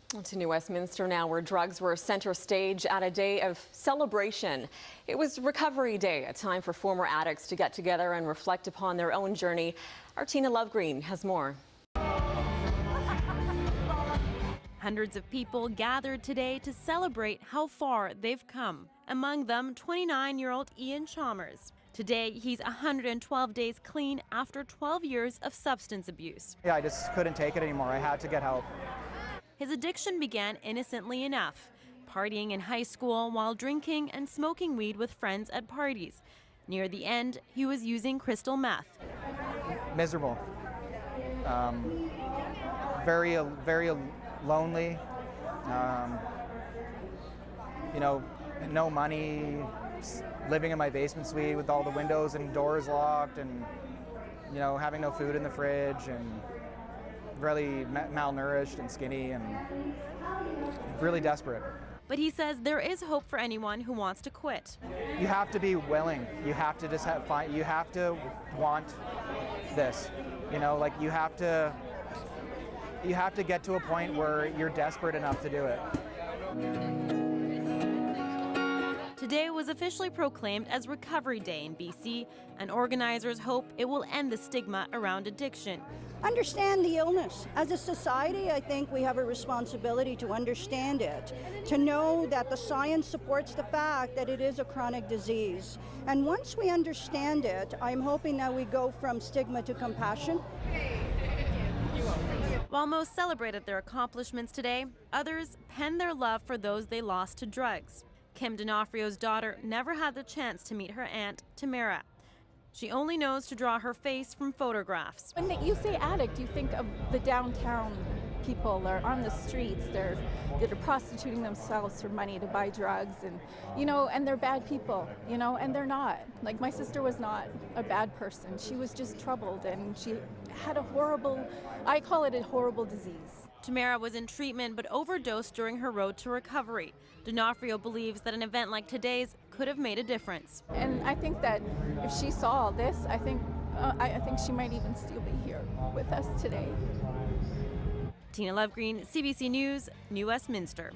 To New Westminster now, where drugs were center stage at a day of celebration. It was Recovery Day, a time for former addicts to get together and reflect upon their own journey. Our Tina Lovegreen has more. Hundreds of people gathered today to celebrate how far they've come. Among them, 29-year-old Ian Chalmers. Today, he's 112 days clean after 12 years of substance abuse. Yeah, I just couldn't take it anymore. I had to get help. His addiction began innocently enough, partying in high school while drinking and smoking weed with friends at parties. Near the end, he was using crystal meth. Miserable. Very lonely. No money. Living in my basement suite with all the windows and doors locked, and having no food in the fridge, and really malnourished and skinny and really desperate. But he says there is hope for anyone who wants to quit. You have to be willing. You have to just you have to want this. You have to get to a point where you're desperate enough to do it. Today was officially proclaimed as Recovery Day in BC, and organizers hope it will end the stigma around addiction. Understand the illness. As a society, I think we have a responsibility to understand it, to know that the science supports the fact that it is a chronic disease. And once we understand it, I'm hoping that we go from stigma to compassion. While most celebrated their accomplishments today, others penned their love for those they lost to drugs. Kim D'Onofrio's daughter never had the chance to meet her aunt, Tamara. She only knows to draw her face from photographs. When you say addict, you think of the downtown people or on the streets. They're prostituting themselves for money to buy drugs, and and they're bad people, and they're not. Like, my sister was not a bad person. She was just troubled, and she had a horrible, I call it a horrible disease. Tamara was in treatment but overdosed during her road to recovery. D'Onofrio believes that an event like today's could have made a difference. And I think that if she saw all this, I think she might even still be here with us today. Tina Lovegreen, CBC News, New Westminster.